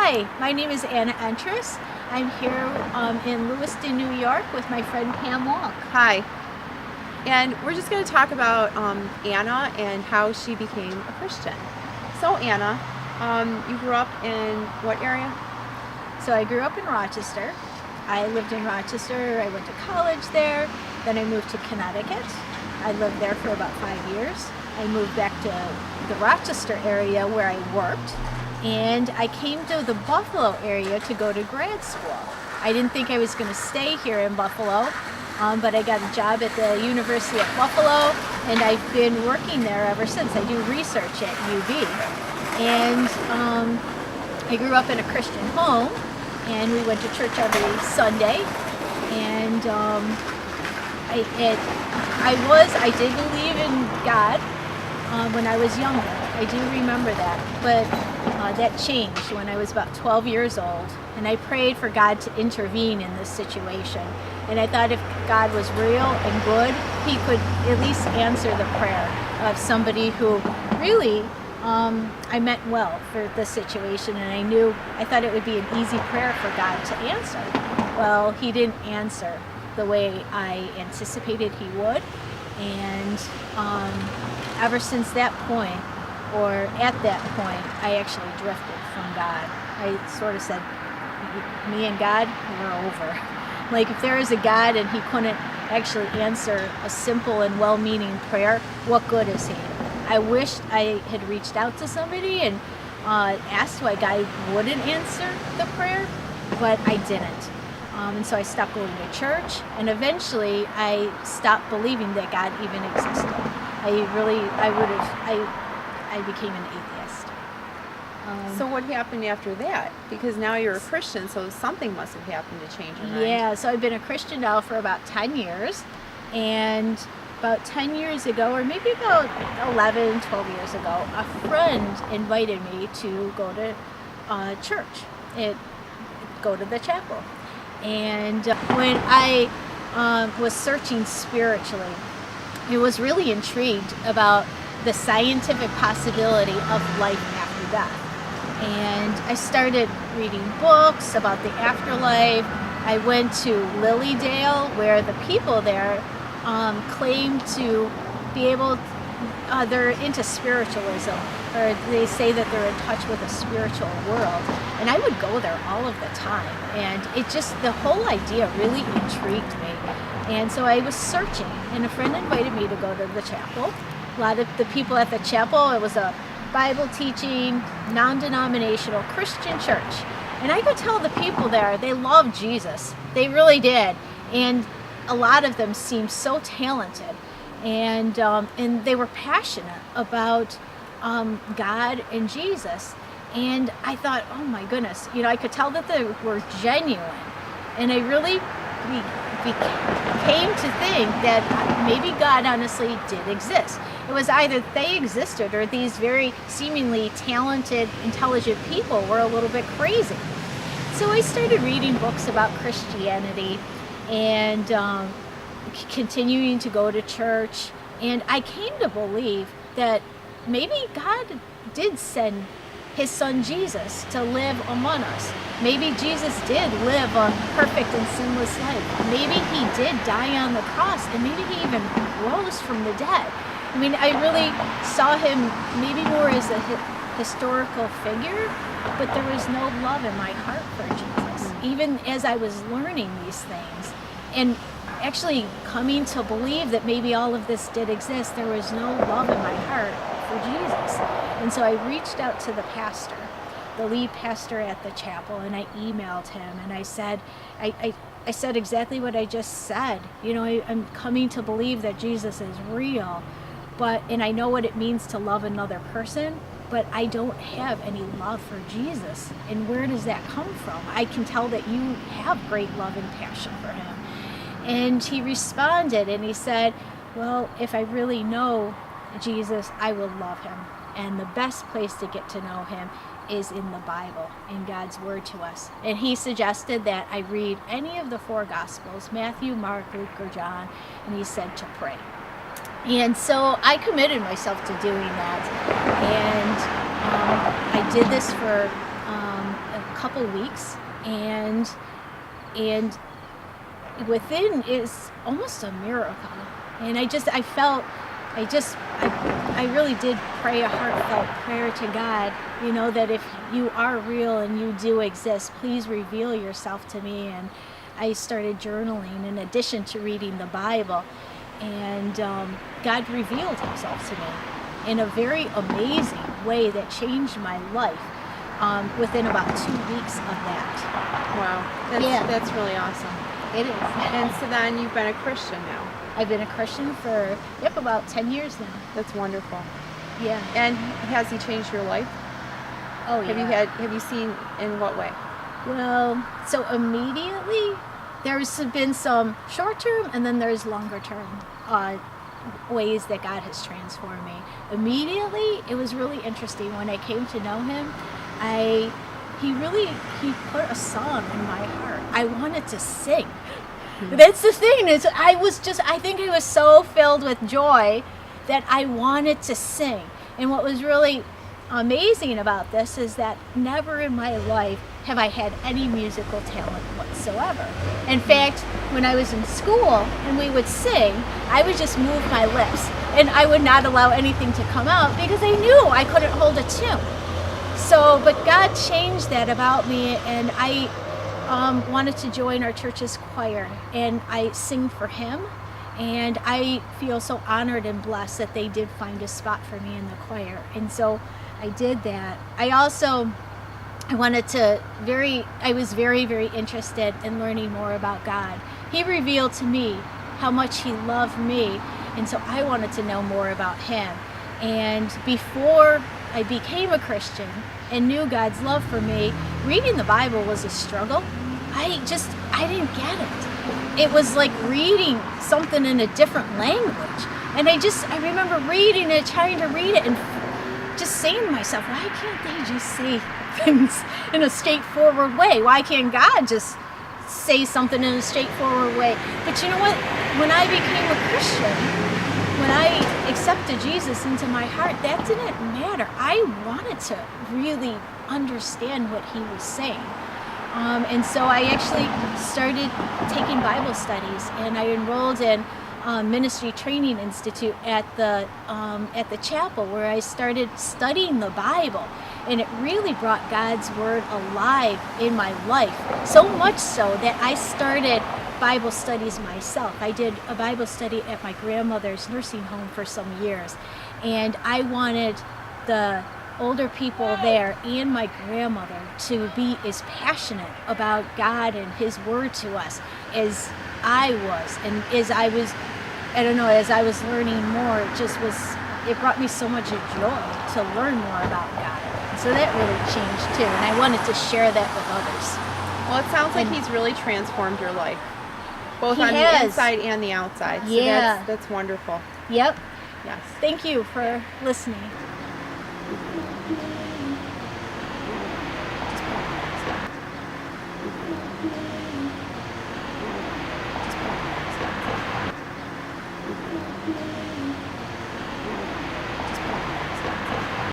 Hi, my name is Anna Entris. I'm here in Lewiston, New York with my friend Pam Walk. Hi. And we're just going to talk about Anna and how she became a Christian. So Anna, you grew up in what area? So I grew up in Rochester. I lived in Rochester. I went to college there. Then I moved to Connecticut. I lived there for about 5 years. I moved back to the Rochester area where I worked. And I came to the Buffalo area to go to grad school. I didn't think I was going to stay here in Buffalo, but I got a job at the University of Buffalo, and I've been working there ever since. I do research at UB. And I grew up in a Christian home, and we went to church every Sunday. And I did believe in God when I was younger. I do remember that, but that changed when I was about 12 years old, and I prayed for God to intervene in this situation. And I thought if God was real and good, He could at least answer the prayer of somebody who really I meant well for the situation, and I thought it would be an easy prayer for God to answer. Well, He didn't answer the way I anticipated He would, and ever since that point, or at that point, I actually drifted from God. I sort of said, me and God, we're over. Like, if there is a God and He couldn't actually answer a simple and well-meaning prayer, what good is He? I wished I had reached out to somebody and asked why God wouldn't answer the prayer, but I didn't. And so I stopped going to church, and eventually I stopped believing that God even existed. I became an atheist. So what happened after that? Because now you're a Christian, so something must have happened to change your mind. Yeah, so I've been a Christian now for about 10 years. And about 10 years ago, or maybe about 11, 12 years ago, a friend invited me to go to church, go to the chapel. And when I was searching spiritually, I was really intrigued about the scientific possibility of life after death. And I started reading books about the afterlife. I went to Lilydale, where the people there claim to be able, they're into spiritualism, or they say that they're in touch with a spiritual world. And I would go there all of the time. And the whole idea really intrigued me. And so I was searching, and a friend invited me to go to the chapel. A lot of the people at the chapel, it was a Bible teaching, non-denominational Christian church. And I could tell the people there, they loved Jesus. They really did. And a lot of them seemed so talented. And they were passionate about God and Jesus. And I thought, oh my goodness, I could tell that they were genuine. And I really came to think that maybe God honestly did exist. It was either they existed or these very seemingly talented, intelligent people were a little bit crazy. So I started reading books about Christianity and continuing to go to church. And I came to believe that maybe God did send His Son Jesus to live among us. Maybe Jesus did live a perfect and sinless life. Maybe He did die on the cross, and maybe He even rose from the dead. I mean, I really saw Him maybe more as a historical figure, but there was no love in my heart for Jesus. Even as I was learning these things and actually coming to believe that maybe all of this did exist, there was no love in my heart for Jesus. And so I reached out to the pastor, the lead pastor at the chapel, and I emailed him, and I said, I said exactly what I just said. I'm coming to believe that Jesus is real, and I know what it means to love another person, but I don't have any love for Jesus. And where does that come from? I can tell that you have great love and passion for Him. And he responded, and he said, well, if I really know Jesus, I will love Him. And the best place to get to know Him is in the Bible, in God's Word to us. And he suggested that I read any of the 4 Gospels, Matthew, Mark, Luke, or John, and he said to pray. And so I committed myself to doing that. And I did this for a couple weeks, and within is almost a miracle. And I really did pray a heartfelt prayer to God, that if you are real and you do exist, please reveal yourself to me. And I started journaling in addition to reading the Bible, and God revealed himself to me in a very amazing way that changed my life within about 2 weeks of that. Wow, that's really awesome. It is. And so then you've been a Christian now. I've been a Christian for about 10 years now. That's wonderful. Yeah. And has he changed your life? Oh yeah. Have you seen, in what way? Well, so immediately there's been some short term and then there's longer term ways that God has transformed me. Immediately, it was really interesting when I came to know him. He put a song in my heart. I wanted to sing. That's the thing. I think I was so filled with joy that I wanted to sing. And what was really amazing about this is that never in my life have I had any musical talent whatsoever. In fact, when I was in school and we would sing, I would just move my lips and I would not allow anything to come out because I knew I couldn't hold a tune. So, but God changed that about me, and I wanted to join our church's choir, and I sing for him, and I feel so honored and blessed that they did find a spot for me in the choir, and so I did that. I was very, very interested in learning more about God. He revealed to me how much he loved me, and so I wanted to know more about him. And before I became a Christian and knew God's love for me, reading the Bible was a struggle. I didn't get it. It was like reading something in a different language. And I remember reading it, trying to read it, and just saying to myself, why can't they just say things in a straightforward way? Why can't God just say something in a straightforward way? But you know what? When I became a Christian, when I accepted Jesus into my heart, that didn't matter. I wanted to really understand what he was saying. And so I actually started taking Bible studies, and I enrolled in Ministry Training Institute at the chapel, where I started studying the Bible. And it really brought God's word alive in my life, so much so that I started Bible studies myself. I did a Bible study at my grandmother's nursing home for some years, and I wanted the older people there and my grandmother to be as passionate about God and his word to us as I was. And as I was learning more, it brought me so much joy to learn more about God. And so that really changed too, and I wanted to share that with others. Well, it sounds like he's really transformed your life, both on has. the inside and the outside. So Yeah. that's wonderful. Yep. Yes. Thank you for listening.